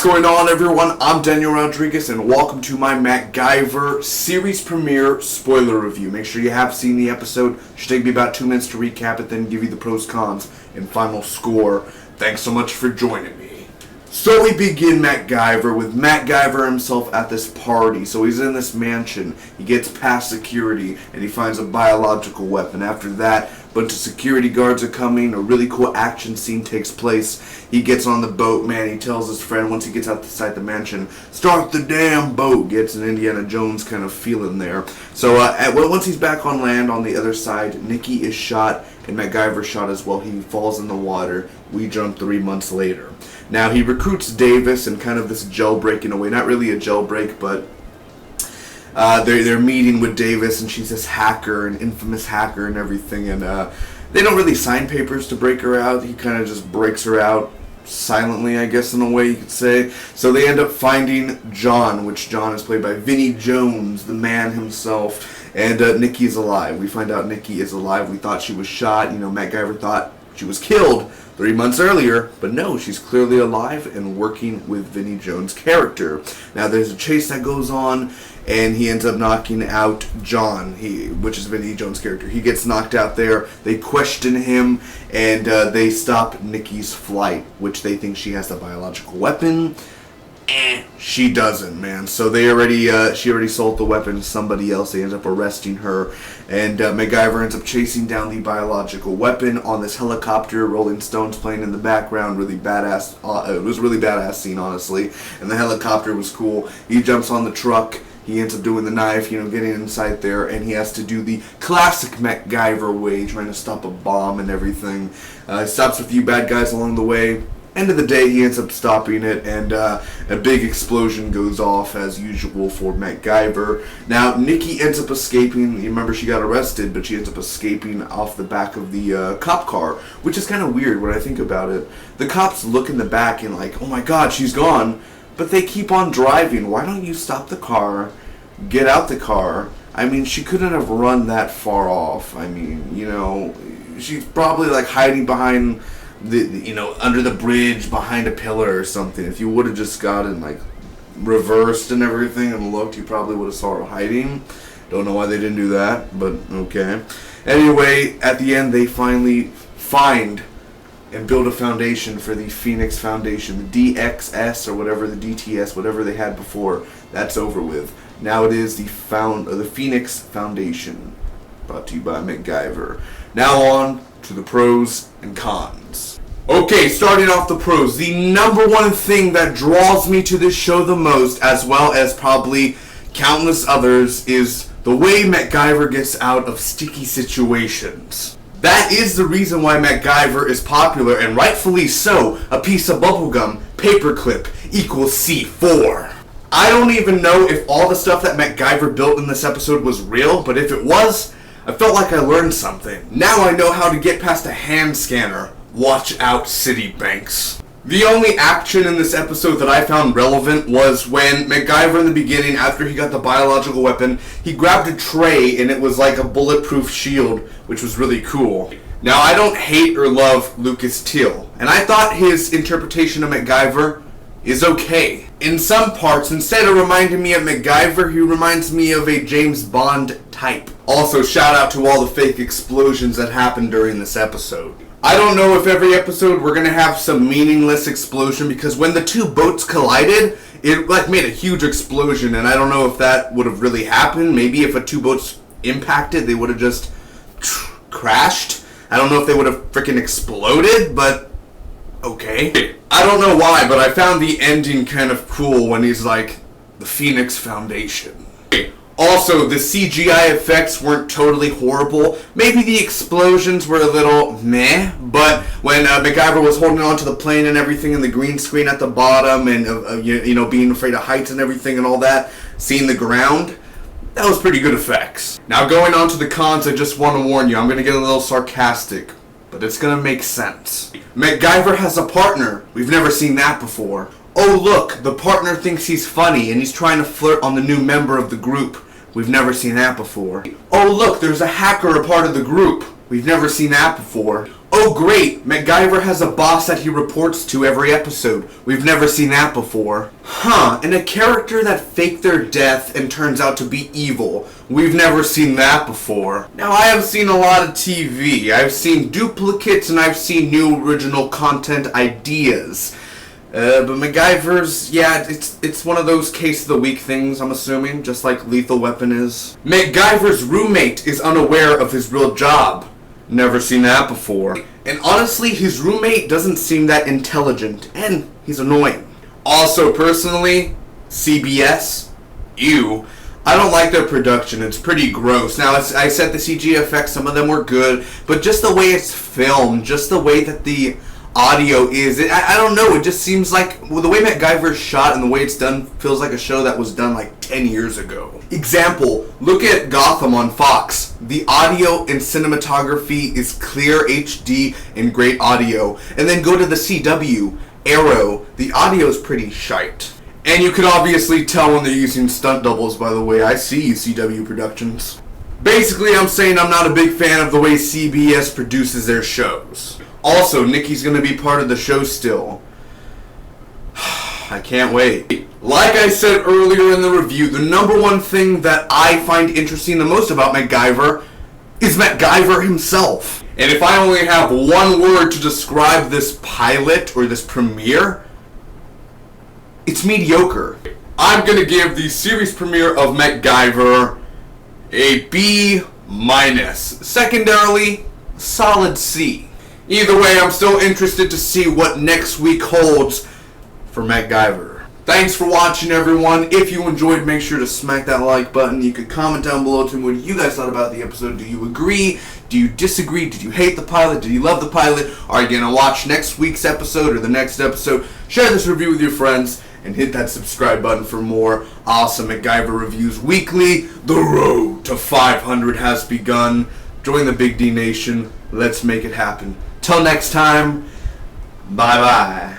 going on, everyone? I'm Daniel Rodriguez, and welcome to my MacGyver series premiere spoiler review. Make sure you have seen the episode. It should take me about 2 minutes to recap it, then give you the pros, cons, and final score. Thanks so much for joining me. So we begin MacGyver with MacGyver himself at this party. So he's in this mansion, he gets past security, and he finds a biological weapon. After that, a bunch of security guards are coming, a really cool action scene takes place. He gets on the boat, man, he tells his friend once he gets outside the mansion, start the damn boat. Gets an Indiana Jones kind of feeling there. So once he's back on land on the other side, Nikki is shot, and MacGyver shot as well. He falls in the water. We jump 3 months later. Now he recruits Davis in kind of this jailbreak in a way. Not really a jailbreak, but they're meeting with Davis, and she's this hacker, an infamous hacker and everything. And they don't really sign papers to break her out. He kind of just breaks her out silently, I guess, in a way you could say. So they end up finding John, which John is played by Vinnie Jones, the man himself. And Nikki is alive. We find out Nikki is alive. We thought she was shot. You know, MacGyver thought she was killed 3 months earlier, but no, she's clearly alive and working with Vinnie Jones' character. Now there's a chase that goes on, and he ends up knocking out John, which is Vinnie Jones' character. He gets knocked out there. They question him, and they stop Nikki's flight, which they think she has the biological weapon. She doesn't, man. So she already sold the weapon to somebody else. They end up arresting her, and MacGyver ends up chasing down the biological weapon on this helicopter. Rolling Stones playing in the background, really badass. It was a really badass scene, honestly. And the helicopter was cool. He jumps on the truck. He ends up doing the knife, getting inside there, and he has to do the classic MacGyver way, trying to stop a bomb and everything. He stops a few bad guys along the way. End of the day, he ends up stopping it, and a big explosion goes off as usual for MacGyver. Now, Nikki ends up escaping. You remember she got arrested, but she ends up escaping off the back of the cop car, which is kind of weird when I think about it. The cops look in the back and like, oh my god, she's gone, but they keep on driving. Why don't you stop the car, get out the car? I mean, she couldn't have run that far off. I mean, she's probably like hiding behind under the bridge behind a pillar or something. If you would have just gotten like reversed and everything and looked, you probably would have saw her hiding. Don't know why they didn't do that, but okay. Anyway, at the end they finally find and build a foundation for the Phoenix Foundation, the DXS or whatever, the DTS, whatever they had before. That's over with. Now it is the Phoenix Foundation, brought to you by MacGyver. Now on to the pros and cons. Okay, starting off the pros. The number one thing that draws me to this show the most, as well as probably countless others, is the way MacGyver gets out of sticky situations. That is the reason why MacGyver is popular, and rightfully so. A piece of bubblegum, paperclip, equals C4. I don't even know if all the stuff that MacGyver built in this episode was real, but if it was, I felt like I learned something. Now I know how to get past a hand scanner. Watch out, Citibanks. The only action in this episode that I found relevant was when MacGyver in the beginning, after he got the biological weapon, he grabbed a tray and it was like a bulletproof shield, which was really cool. Now, I don't hate or love Lucas Till, and I thought his interpretation of MacGyver is okay. In some parts, instead of reminding me of MacGyver, he reminds me of a James Bond type. Also, shout out to all the fake explosions that happened during this episode. I don't know if every episode we're going to have some meaningless explosion, because when the two boats collided, it made a huge explosion, and I don't know if that would have really happened. Maybe if two boats impacted, they would have just crashed. I don't know if they would have freaking exploded, but okay. I don't know why, but I found the ending kind of cool when he's like, the Phoenix Foundation. Also, the CGI effects weren't totally horrible. Maybe the explosions were a little meh, but when MacGyver was holding on to the plane and everything, and the green screen at the bottom, and being afraid of heights and everything and all that, seeing the ground, that was pretty good effects. Now going on to the cons, I just want to warn you, I'm going to get a little sarcastic, but it's going to make sense. MacGyver has a partner. We've never seen that before. Oh look, the partner thinks he's funny and he's trying to flirt on the new member of the group. We've never seen that before. Oh look, there's a hacker a part of the group. We've never seen that before. Oh great, MacGyver has a boss that he reports to every episode. We've never seen that before. Huh, and a character that faked their death and turns out to be evil. We've never seen that before. Now I have seen a lot of TV. I've seen duplicates and I've seen new original content ideas. But MacGyver's, yeah, it's one of those case of the week things, I'm assuming, just like Lethal Weapon is. MacGyver's roommate is unaware of his real job. Never seen that before. And honestly, his roommate doesn't seem that intelligent, and he's annoying. Also, personally, CBS, ew. I don't like their production, it's pretty gross. Now, I said the CG effects, some of them were good, but just the way it's filmed, just the way that the audio is, I don't know, it just seems like, well, the way MacGyver's shot and the way it's done feels like a show that was done like 10 years ago. Example, look at Gotham on Fox. The audio and cinematography is clear HD and great audio. And then go to the CW, Arrow, the audio is pretty shite. And you can obviously tell when they're using stunt doubles, by the way. I see you, CW Productions. Basically, I'm saying I'm not a big fan of the way CBS produces their shows. Also, Nikki's going to be part of the show still. I can't wait. Like I said earlier in the review, the number one thing that I find interesting the most about MacGyver is MacGyver himself. And if I only have one word to describe this pilot or this premiere, it's mediocre. I'm going to give the series premiere of MacGyver a B-. Secondarily, solid C. Either way, I'm still interested to see what next week holds for MacGyver. Thanks for watching, everyone. If you enjoyed, make sure to smack that like button. You could comment down below to me what you guys thought about the episode. Do you agree? Do you disagree? Did you hate the pilot? Did you love the pilot? Are you going to watch next week's episode or the next episode? Share this review with your friends and hit that subscribe button for more awesome MacGyver reviews weekly. The road to 500 has begun. Join the Big D Nation. Let's make it happen. Till next time, bye-bye.